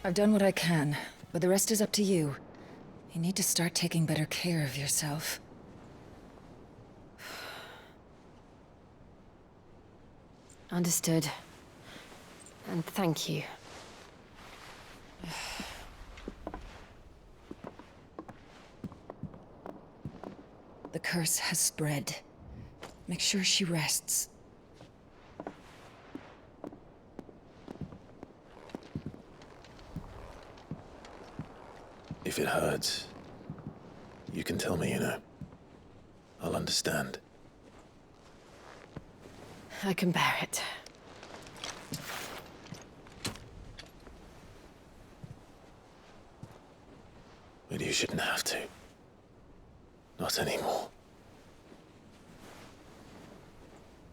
I've done what I can, but the rest is up to you. You need to start taking better care of yourself. Understood. And thank you. The curse has spread. Make sure she rests. If it hurts, you can tell me, you know. I'll understand. I can bear it. But you shouldn't have to. Not anymore.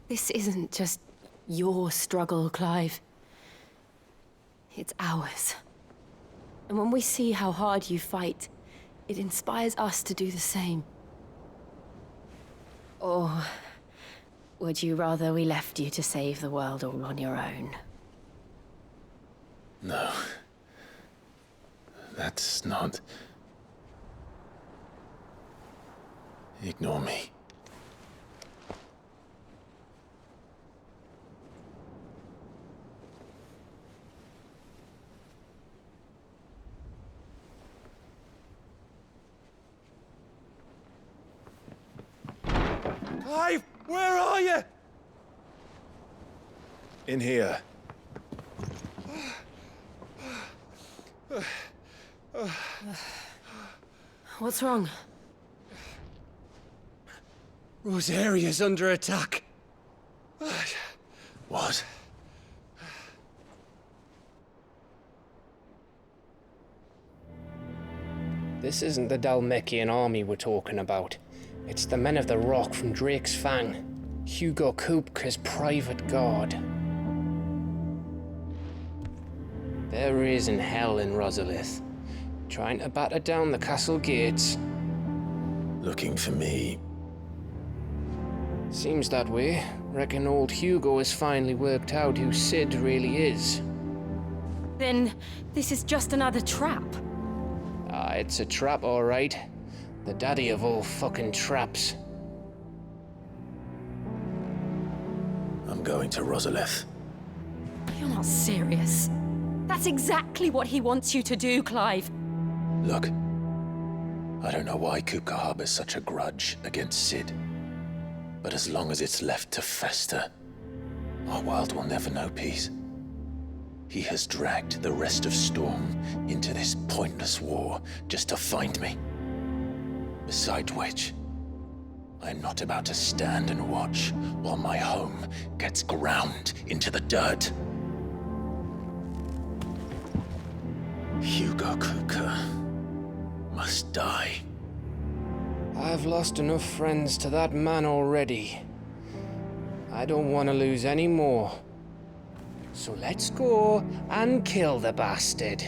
This isn't just your struggle, Clive. It's ours. And when we see how hard you fight, it inspires us to do the same. Or would you rather we left you to save the world all on your own? No. That's not... Ignore me. Clive, where are you? In here. What's wrong? Rosaria's under attack. What? This isn't the Dalmekian army we're talking about. It's the men of the Rock from Drake's Fang. Hugo Kupka's private guard. There is in hell in Rosalith, trying to batter down the castle gates. Looking for me. Seems that way. Reckon old Hugo has finally worked out who Sid really is. Then this is just another trap. Ah, it's a trap, all right. The daddy of all fucking traps. I'm going to Rosalith. You're not serious. That's exactly what he wants you to do, Clive. Look. I don't know why Kupka harbors such a grudge against Sid. But as long as it's left to fester, our world will never know peace. He has dragged the rest of Storm into this pointless war just to find me. Besides which, I'm not about to stand and watch while my home gets ground into the dirt. Hugo Kupka must die. I've lost enough friends to that man already. I don't want to lose any more. So let's go and kill the bastard.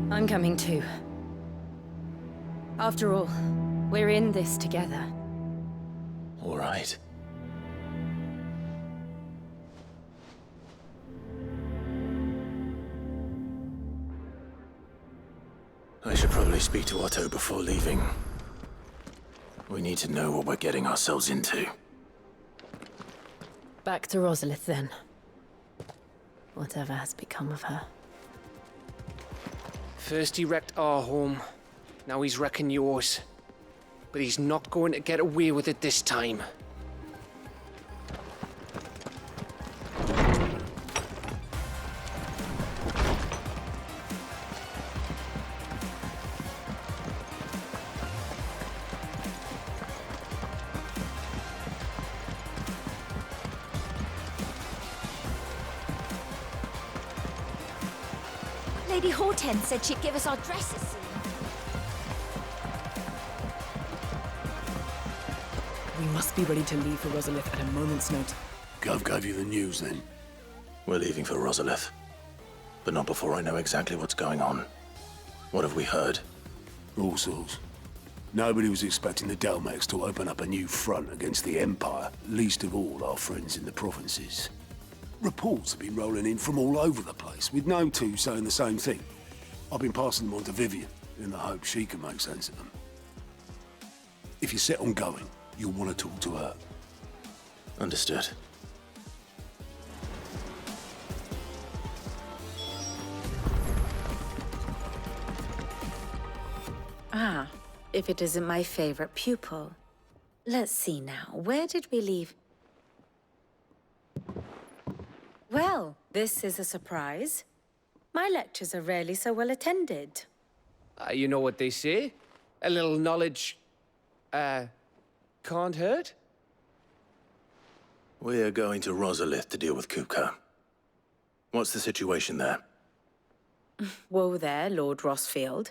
I'm coming too. After all, we're in this together. All right. I should probably speak to Otto before leaving. We need to know what we're getting ourselves into. Back to Rosalith, then. Whatever has become of her. First he wrecked our home, now he's wrecking yours. But he's not going to get away with it this time. Lady Hortense said she'd give us our dresses soon. We must be ready to leave for Rosalith at a moment's notice. Gov gave you the news, then? We're leaving for Rosalith. But not before I know exactly what's going on. What have we heard? All sorts. Nobody was expecting the Dalmex to open up a new front against the Empire, least of all our friends in the provinces. Reports have been rolling in from all over the place, with no two saying the same thing. I've been passing them on to Vivian, in the hope she can make sense of them. If you're set on going, you'll want to talk to her. Understood. Ah, if it isn't my favorite pupil. Let's see now, where did we leave? Well, this is a surprise. My lectures are rarely so well attended. You know what they say? A little knowledge, can't hurt? We're going to Rosalith to deal with Kupka. What's the situation there? Whoa there, Lord Rossfield.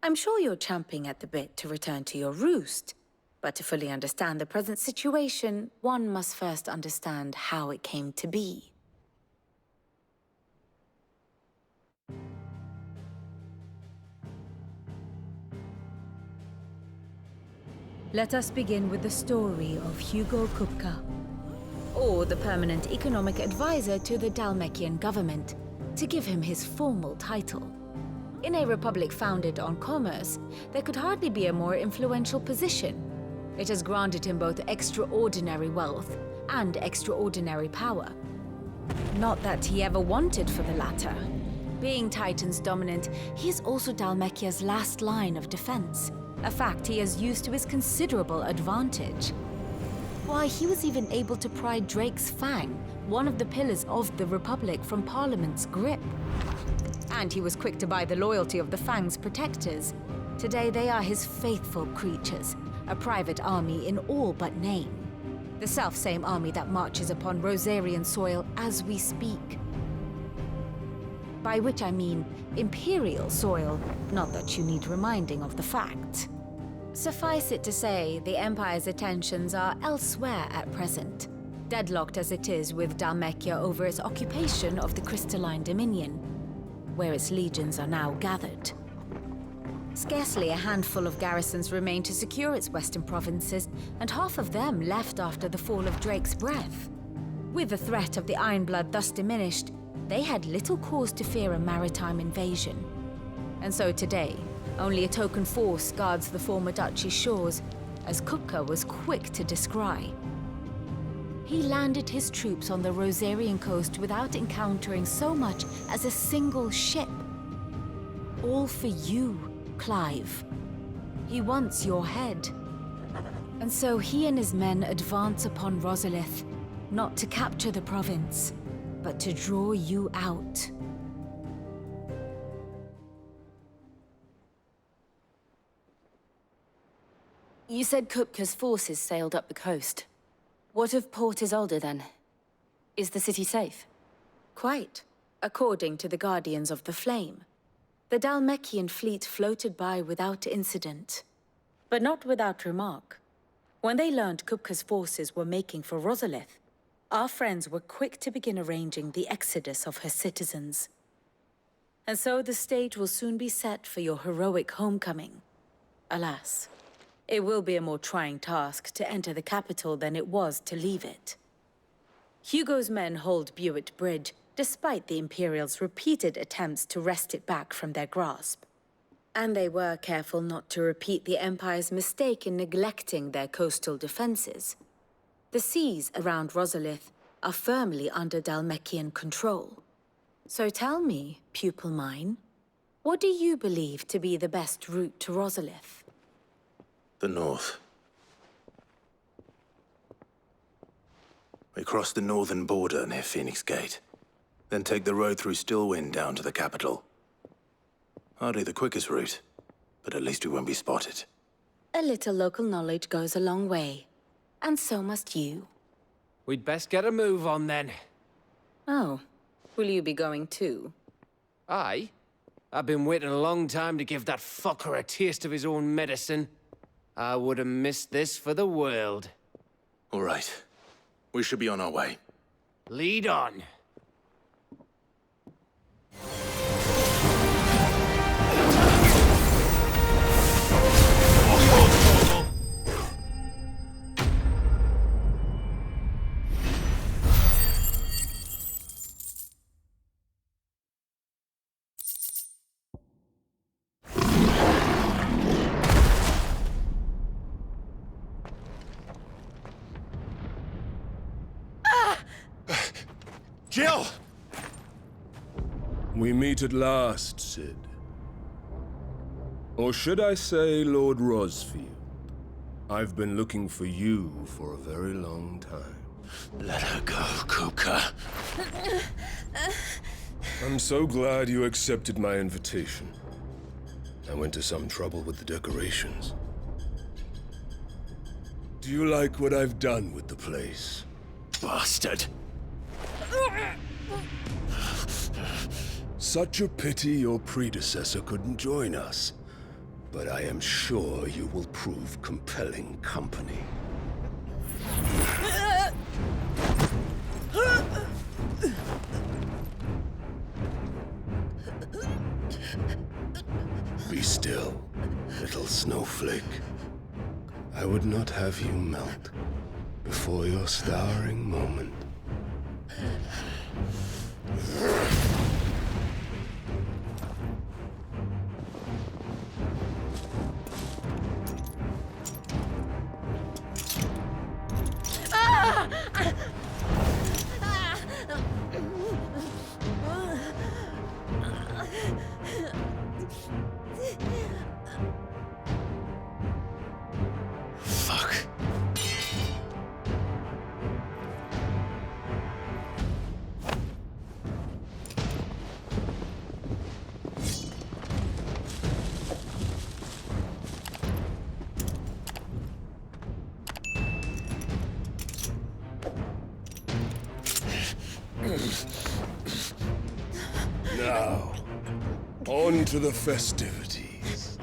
I'm sure you're champing at the bit to return to your roost. But to fully understand the present situation, one must first understand how it came to be. Let us begin with the story of Hugo Kupka, or the permanent economic advisor to the Dhalmekian government, to give him his formal title. In a republic founded on commerce, there could hardly be a more influential position. It has granted him both extraordinary wealth and extraordinary power. Not that he ever wanted for the latter. Being Titan's dominant, he is also Dhalmekia's last line of defense, a fact he has used to his considerable advantage. Why, he was even able to pry Drake's Fang, one of the pillars of the Republic, from Parliament's grip. And he was quick to buy the loyalty of the Fang's protectors. Today they are his faithful creatures, a private army in all but name. The self-same army that marches upon Rosarian soil as we speak. By which I mean Imperial soil, not that you need reminding of the fact. Suffice it to say, the Empire's attentions are elsewhere at present, deadlocked as it is with Dhalmekia over its occupation of the Crystalline Dominion, where its legions are now gathered. Scarcely a handful of garrisons remain to secure its western provinces, and half of them left after the fall of Drake's Breath. With the threat of the Ironblood thus diminished, they had little cause to fear a maritime invasion. And so today, only a token force guards the former duchy's shores, as Kupka was quick to descry. He landed his troops on the Rosarian coast without encountering so much as a single ship. All for you, Clive. He wants your head. And so he and his men advance upon Rosalith, not to capture the province, but to draw you out. You said Kupka's forces sailed up the coast. What of Port Isolde, then? Is the city safe? Quite, according to the Guardians of the Flame. The Dhalmekian fleet floated by without incident, but not without remark. When they learned Kupka's forces were making for Rosalith, our friends were quick to begin arranging the exodus of her citizens. And so the stage will soon be set for your heroic homecoming. Alas, it will be a more trying task to enter the capital than it was to leave it. Hugo's men hold Buett Bridge, despite the Imperials' repeated attempts to wrest it back from their grasp. And they were careful not to repeat the Empire's mistake in neglecting their coastal defenses. The seas around Rosalith are firmly under Dhalmekian control. So tell me, pupil mine, what do you believe to be the best route to Rosalith? The north. We cross the northern border near Phoenix Gate, then take the road through Stillwind down to the capital. Hardly the quickest route, but at least we won't be spotted. A little local knowledge goes a long way, and so must you. We'd best get a move on then. Oh, will you be going too? Aye. I've been waiting a long time to give that fucker a taste of his own medicine. I would have missed this for the world. All right. We should be on our way. Lead on. Jill! We meet at last, Sid. Or should I say, Lord Rosfield? I've been looking for you for a very long time. Let her go, Kupka. I'm so glad you accepted my invitation. I went to some trouble with the decorations. Do you like what I've done with the place? Bastard! Such a pity your predecessor couldn't join us. But I am sure you will prove compelling company. Be still, little snowflake. I would not have you melt before your starring moment. Fuck. Now, on to the festivities.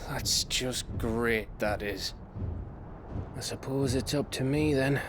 That's just great, that is. I suppose it's up to me then.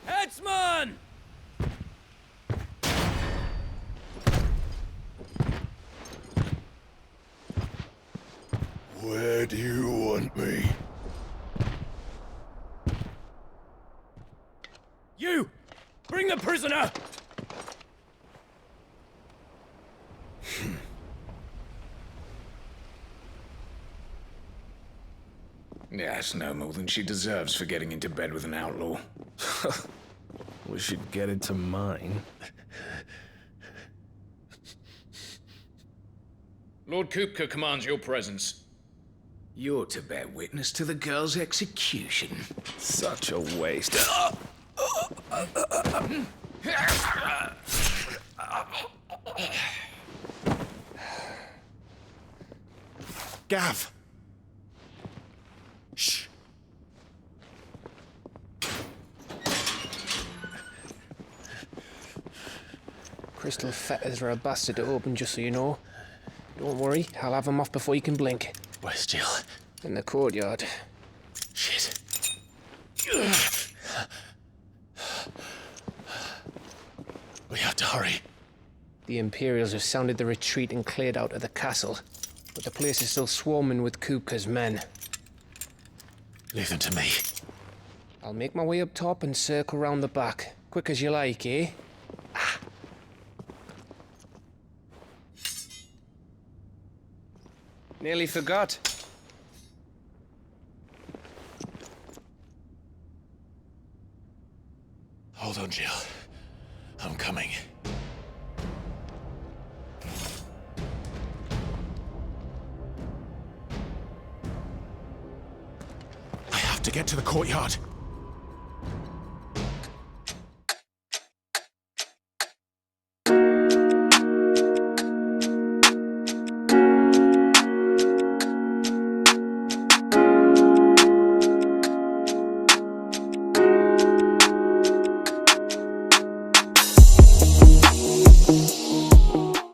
Headsman! Where do you want me? You! Bring the prisoner! Yeah, it's no more than she deserves for getting into bed with an outlaw. We should get into mine. Lord Kupka commands your presence. You're to bear witness to the girl's execution. Such a waste. Gav! Shh! Crystal fetters are a bastard to open, just so you know. Don't worry, I'll have them off before you can blink. Where's Jill? In the courtyard. Shit. We have to hurry. The Imperials have sounded the retreat and cleared out of the castle. But the place is still swarming with Kupka's men. Leave them to me. I'll make my way up top and circle round the back. Quick as you like, eh? Nearly forgot. Hold on, Jill. I'm coming. I have to get to the courtyard.